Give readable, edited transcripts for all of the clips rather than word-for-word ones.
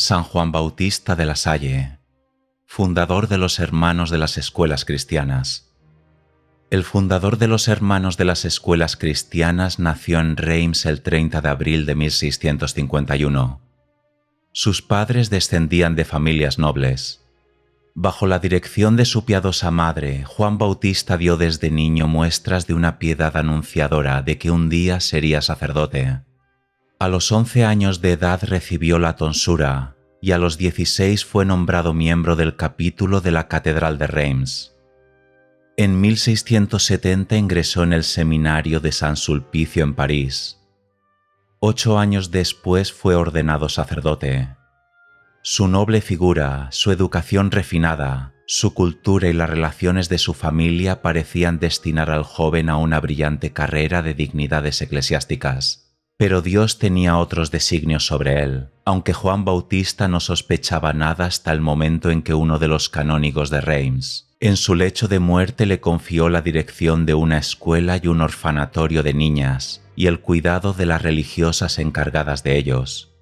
San Juan Bautista de la Salle, fundador de los Hermanos de las Escuelas Cristianas. El fundador de los Hermanos de las Escuelas Cristianas nació en Reims el 30 de abril de 1651. Sus padres descendían de familias nobles. Bajo la dirección de su piadosa madre, Juan Bautista dio desde niño muestras de una piedad anunciadora de que un día sería sacerdote. A los 11 años de edad recibió la tonsura y a los 16 fue nombrado miembro del capítulo de la Catedral de Reims. En 1670 ingresó en el seminario de San Sulpicio en París. 8 años después fue ordenado sacerdote. Su noble figura, su educación refinada, su cultura y las relaciones de su familia parecían destinar al joven a una brillante carrera de dignidades eclesiásticas. Pero Dios tenía otros designios sobre él, aunque Juan Bautista no sospechaba nada hasta el momento en que uno de los canónigos de Reims, en su lecho de muerte, le confió la dirección de una escuela y un orfanatorio de niñas y el cuidado de las religiosas encargadas de ellos.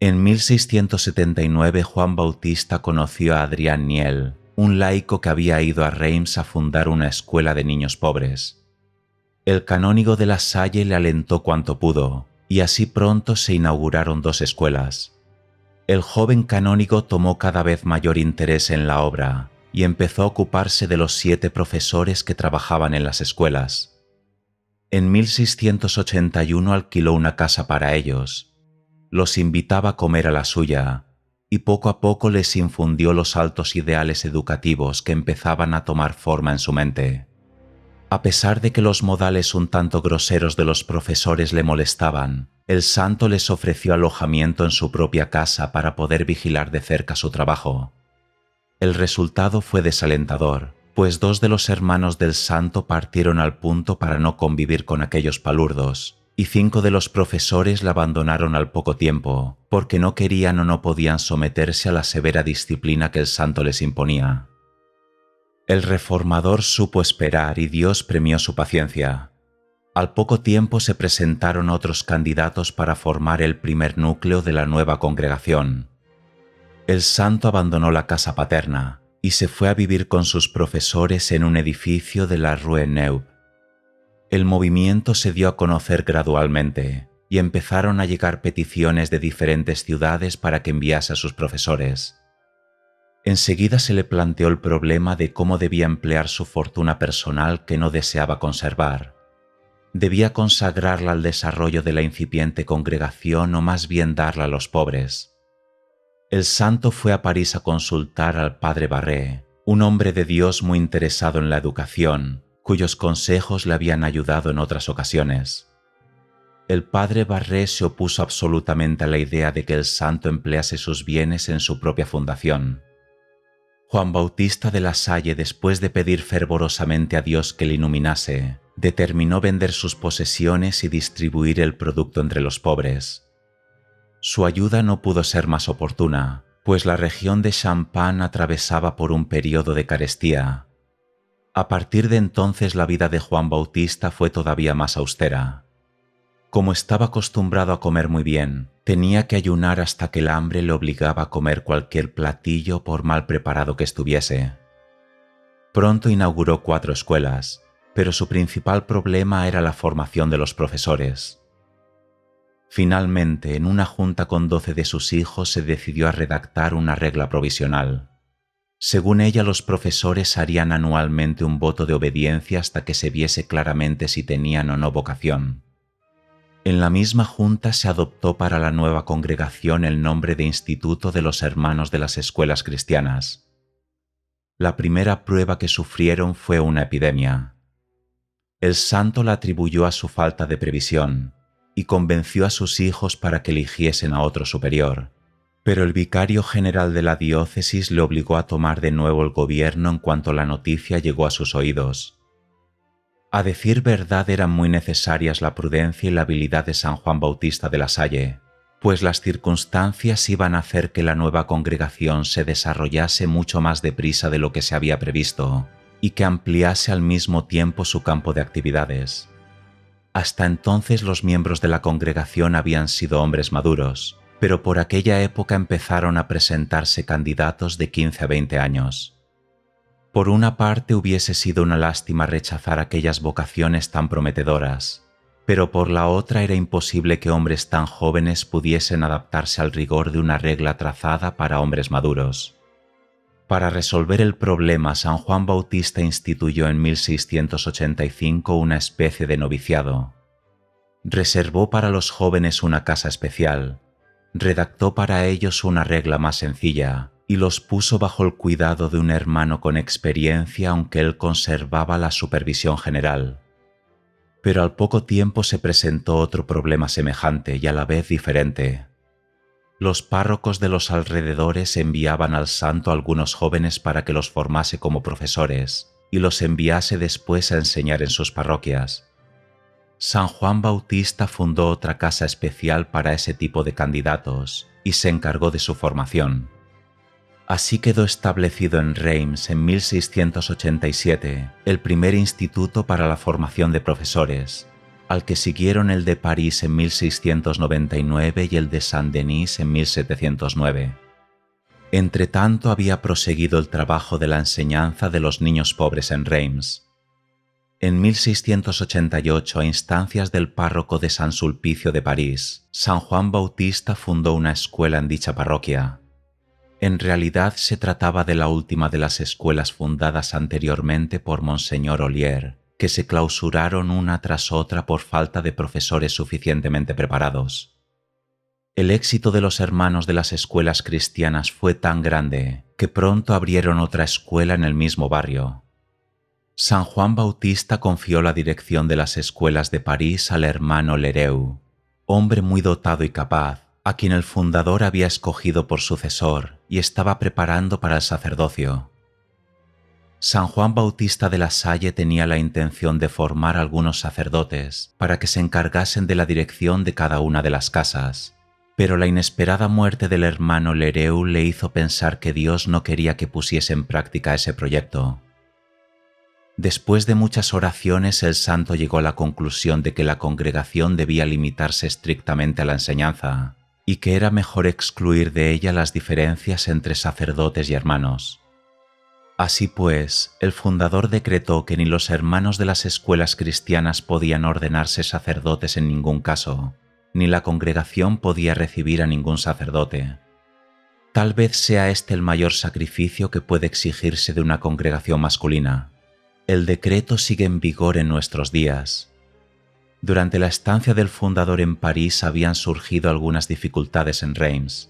En 1679 Juan Bautista conoció a Adrien Niel, un laico que había ido a Reims a fundar una escuela de niños pobres. El canónigo de la Salle le alentó cuanto pudo, y así pronto se inauguraron 2 escuelas. El joven canónigo tomó cada vez mayor interés en la obra y empezó a ocuparse de los 7 profesores que trabajaban en las escuelas. En 1681 alquiló una casa para ellos, los invitaba a comer a la suya y poco a poco les infundió los altos ideales educativos que empezaban a tomar forma en su mente. A pesar de que los modales un tanto groseros de los profesores le molestaban, el santo les ofreció alojamiento en su propia casa para poder vigilar de cerca su trabajo. El resultado fue desalentador, pues 2 de los hermanos del santo partieron al punto para no convivir con aquellos palurdos, y 5 de los profesores la abandonaron al poco tiempo, porque no querían o no podían someterse a la severa disciplina que el santo les imponía. El reformador supo esperar y Dios premió su paciencia. Al poco tiempo se presentaron otros candidatos para formar el primer núcleo de la nueva congregación. El santo abandonó la casa paterna y se fue a vivir con sus profesores en un edificio de la Rue Neuve. El movimiento se dio a conocer gradualmente y empezaron a llegar peticiones de diferentes ciudades para que enviase a sus profesores. Enseguida se le planteó el problema de cómo debía emplear su fortuna personal que no deseaba conservar. ¿Debía consagrarla al desarrollo de la incipiente congregación o más bien darla a los pobres? El santo fue a París a consultar al padre Barré, un hombre de Dios muy interesado en la educación, cuyos consejos le habían ayudado en otras ocasiones. El padre Barré se opuso absolutamente a la idea de que el santo emplease sus bienes en su propia fundación. Juan Bautista de la Salle, después de pedir fervorosamente a Dios que le iluminase, determinó vender sus posesiones y distribuir el producto entre los pobres. Su ayuda no pudo ser más oportuna, pues la región de Champagne atravesaba por un periodo de carestía. A partir de entonces la vida de Juan Bautista fue todavía más austera. Como estaba acostumbrado a comer muy bien, tenía que ayunar hasta que el hambre le obligaba a comer cualquier platillo por mal preparado que estuviese. Pronto inauguró 4 escuelas, pero su principal problema era la formación de los profesores. Finalmente, en una junta con 12 de sus hijos se decidió a redactar una regla provisional. Según ella, los profesores harían anualmente un voto de obediencia hasta que se viese claramente si tenían o no vocación. En la misma junta se adoptó para la nueva congregación el nombre de Instituto de los Hermanos de las Escuelas Cristianas. La primera prueba que sufrieron fue una epidemia. El santo la atribuyó a su falta de previsión y convenció a sus hijos para que eligiesen a otro superior, pero el vicario general de la diócesis le obligó a tomar de nuevo el gobierno en cuanto la noticia llegó a sus oídos. A decir verdad, eran muy necesarias la prudencia y la habilidad de San Juan Bautista de la Salle, pues las circunstancias iban a hacer que la nueva congregación se desarrollase mucho más deprisa de lo que se había previsto y que ampliase al mismo tiempo su campo de actividades. Hasta entonces los miembros de la congregación habían sido hombres maduros, pero por aquella época empezaron a presentarse candidatos de 15 a 20 años. Por una parte hubiese sido una lástima rechazar aquellas vocaciones tan prometedoras, pero por la otra era imposible que hombres tan jóvenes pudiesen adaptarse al rigor de una regla trazada para hombres maduros. Para resolver el problema, San Juan Bautista instituyó en 1685 una especie de noviciado. Reservó para los jóvenes una casa especial, redactó para ellos una regla más sencilla y los puso bajo el cuidado de un hermano con experiencia, aunque él conservaba la supervisión general. Pero al poco tiempo se presentó otro problema semejante y a la vez diferente. Los párrocos de los alrededores enviaban al santo a algunos jóvenes para que los formase como profesores y los enviase después a enseñar en sus parroquias. San Juan Bautista fundó otra casa especial para ese tipo de candidatos y se encargó de su formación. Así quedó establecido en Reims en 1687 el primer instituto para la formación de profesores, al que siguieron el de París en 1699 y el de Saint-Denis en 1709. Entretanto había proseguido el trabajo de la enseñanza de los niños pobres en Reims. En 1688, a instancias del párroco de San Sulpicio de París, San Juan Bautista fundó una escuela en dicha parroquia. En realidad se trataba de la última de las escuelas fundadas anteriormente por Monseñor Ollier, que se clausuraron una tras otra por falta de profesores suficientemente preparados. El éxito de los hermanos de las escuelas cristianas fue tan grande que pronto abrieron otra escuela en el mismo barrio. San Juan Bautista confió la dirección de las escuelas de París al hermano Lheureux, hombre muy dotado y capaz, a quien el fundador había escogido por sucesor y estaba preparando para el sacerdocio. San Juan Bautista de la Salle tenía la intención de formar algunos sacerdotes para que se encargasen de la dirección de cada una de las casas, pero la inesperada muerte del hermano Lheureux le hizo pensar que Dios no quería que pusiese en práctica ese proyecto. Después de muchas oraciones, el santo llegó a la conclusión de que la congregación debía limitarse estrictamente a la enseñanza y que era mejor excluir de ella las diferencias entre sacerdotes y hermanos. Así pues, el fundador decretó que ni los hermanos de las escuelas cristianas podían ordenarse sacerdotes en ningún caso, ni la congregación podía recibir a ningún sacerdote. Tal vez sea este el mayor sacrificio que puede exigirse de una congregación masculina. El decreto sigue en vigor en nuestros días. Durante la estancia del fundador en París habían surgido algunas dificultades en Reims.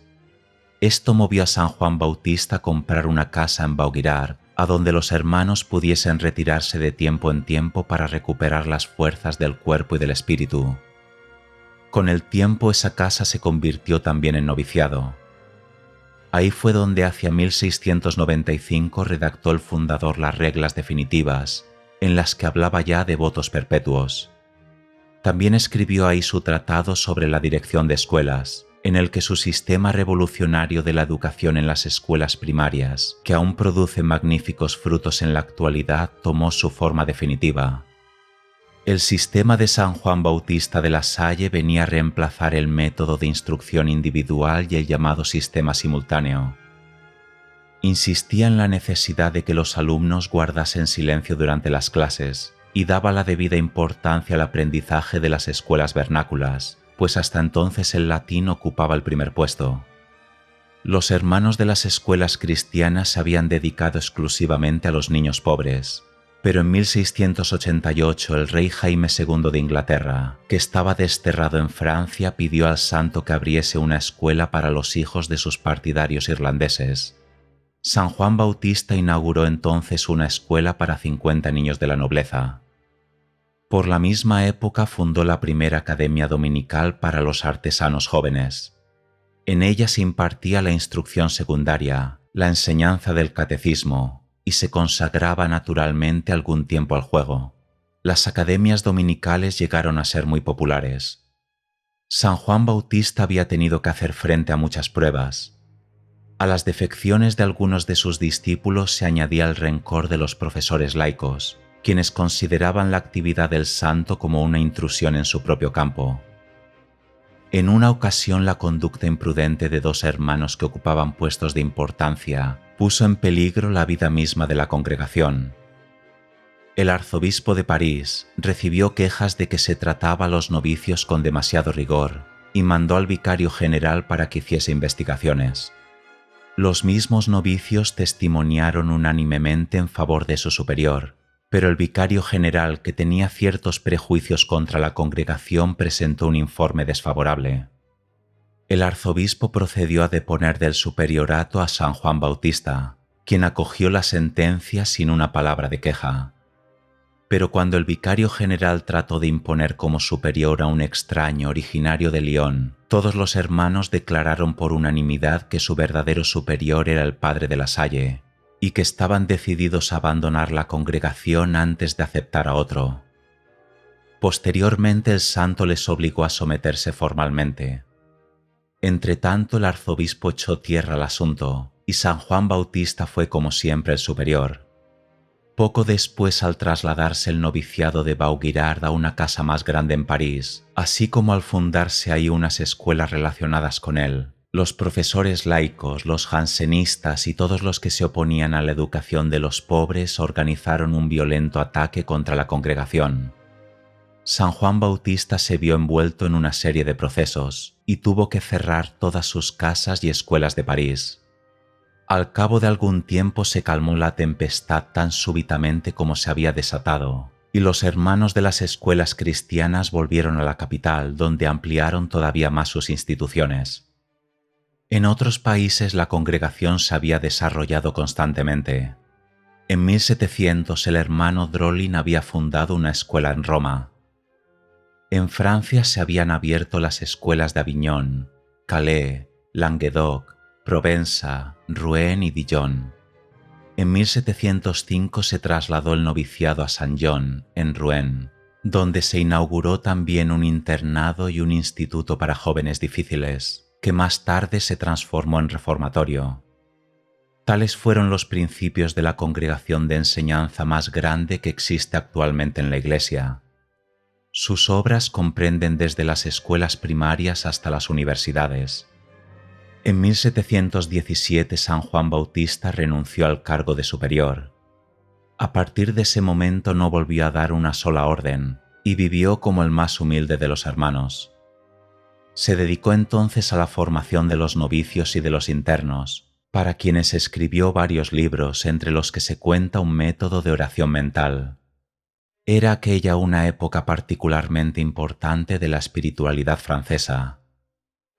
Esto movió a San Juan Bautista a comprar una casa en Vaugirard, a donde los hermanos pudiesen retirarse de tiempo en tiempo para recuperar las fuerzas del cuerpo y del espíritu. Con el tiempo esa casa se convirtió también en noviciado. Ahí fue donde hacia 1695 redactó el fundador las reglas definitivas, en las que hablaba ya de votos perpetuos. También escribió ahí su tratado sobre la dirección de escuelas, en el que su sistema revolucionario de la educación en las escuelas primarias, que aún produce magníficos frutos en la actualidad, tomó su forma definitiva. El sistema de San Juan Bautista de la Salle venía a reemplazar el método de instrucción individual y el llamado sistema simultáneo. Insistía en la necesidad de que los alumnos guardasen silencio durante las clases y daba la debida importancia al aprendizaje de las escuelas vernáculas, pues hasta entonces el latín ocupaba el primer puesto. Los hermanos de las escuelas cristianas se habían dedicado exclusivamente a los niños pobres, pero en 1688 el rey Jaime II de Inglaterra, que estaba desterrado en Francia, pidió al santo que abriese una escuela para los hijos de sus partidarios irlandeses. San Juan Bautista inauguró entonces una escuela para 50 niños de la nobleza. Por la misma época fundó la primera academia dominical para los artesanos jóvenes. En ella se impartía la instrucción secundaria, la enseñanza del catecismo y se consagraba naturalmente algún tiempo al juego. Las academias dominicales llegaron a ser muy populares. San Juan Bautista había tenido que hacer frente a muchas pruebas. A las defecciones de algunos de sus discípulos se añadía el rencor de los profesores laicos, quienes consideraban la actividad del santo como una intrusión en su propio campo. En una ocasión, la conducta imprudente de dos hermanos que ocupaban puestos de importancia puso en peligro la vida misma de la congregación. El arzobispo de París recibió quejas de que se trataba a los novicios con demasiado rigor y mandó al vicario general para que hiciese investigaciones. Los mismos novicios testimoniaron unánimemente en favor de su superior, pero el vicario general, que tenía ciertos prejuicios contra la congregación, presentó un informe desfavorable. El arzobispo procedió a deponer del superiorato a San Juan Bautista, quien acogió la sentencia sin una palabra de queja. Pero cuando el vicario general trató de imponer como superior a un extraño originario de Lyon, todos los hermanos declararon por unanimidad que su verdadero superior era el padre de La Salle, y que estaban decididos a abandonar la congregación antes de aceptar a otro. Posteriormente, el santo les obligó a someterse formalmente. Entretanto, el arzobispo echó tierra al asunto, y San Juan Bautista fue como siempre el superior. Poco después, al trasladarse el noviciado de Vaugirard a una casa más grande en París, así como al fundarse ahí unas escuelas relacionadas con él, los profesores laicos, los jansenistas y todos los que se oponían a la educación de los pobres organizaron un violento ataque contra la congregación. San Juan Bautista se vio envuelto en una serie de procesos y tuvo que cerrar todas sus casas y escuelas de París. Al cabo de algún tiempo se calmó la tempestad tan súbitamente como se había desatado, y los hermanos de las escuelas cristianas volvieron a la capital, donde ampliaron todavía más sus instituciones. En otros países la congregación se había desarrollado constantemente. En 1700 el hermano Drolin había fundado una escuela en Roma. En Francia se habían abierto las escuelas de Aviñón, Calais, Languedoc, Provenza, Rouen y Dijon. En 1705 se trasladó el noviciado a Saint-Jean, en Rouen, donde se inauguró también un internado y un instituto para jóvenes difíciles, que más tarde se transformó en reformatorio. Tales fueron los principios de la congregación de enseñanza más grande que existe actualmente en la Iglesia. Sus obras comprenden desde las escuelas primarias hasta las universidades. En 1717 San Juan Bautista renunció al cargo de superior. A partir de ese momento no volvió a dar una sola orden y vivió como el más humilde de los hermanos. Se dedicó entonces a la formación de los novicios y de los internos, para quienes escribió varios libros, entre los que se cuenta un método de oración mental. Era aquella una época particularmente importante de la espiritualidad francesa.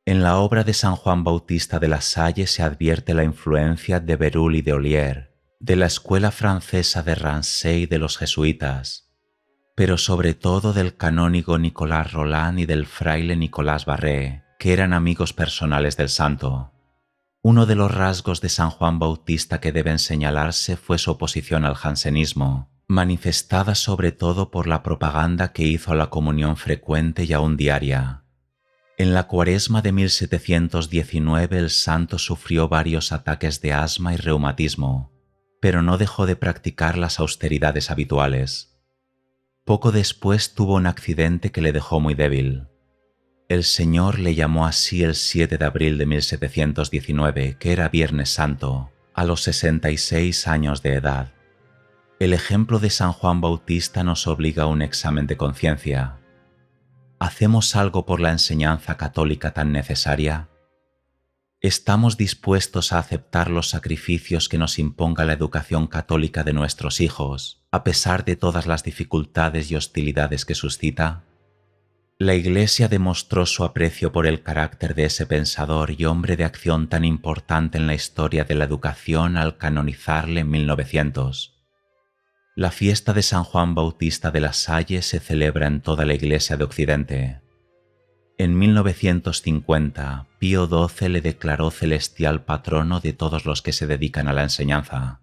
En la obra de San Juan Bautista de La Salle se advierte la influencia de Bérulle y de Ollier, de la escuela francesa de Rancé y de los jesuitas, pero sobre todo del canónigo Nicolas Roland y del fraile Nicolas Barré, que eran amigos personales del santo. Uno de los rasgos de San Juan Bautista que deben señalarse fue su oposición al jansenismo, manifestada sobre todo por la propaganda que hizo a la comunión frecuente y aún diaria. En la Cuaresma de 1719 el santo sufrió varios ataques de asma y reumatismo, pero no dejó de practicar las austeridades habituales. Poco después tuvo un accidente que le dejó muy débil. El Señor le llamó así el 7 de abril de 1719, que era Viernes Santo, a los 66 años de edad. El ejemplo de San Juan Bautista nos obliga a un examen de conciencia. ¿Hacemos algo por la enseñanza católica tan necesaria? ¿Estamos dispuestos a aceptar los sacrificios que nos imponga la educación católica de nuestros hijos, a pesar de todas las dificultades y hostilidades que suscita? La Iglesia demostró su aprecio por el carácter de ese pensador y hombre de acción tan importante en la historia de la educación al canonizarle en 1900. La fiesta de San Juan Bautista de La Salle se celebra en toda la Iglesia de Occidente. En 1950, Pío XII le declaró celestial patrono de todos los que se dedican a la enseñanza.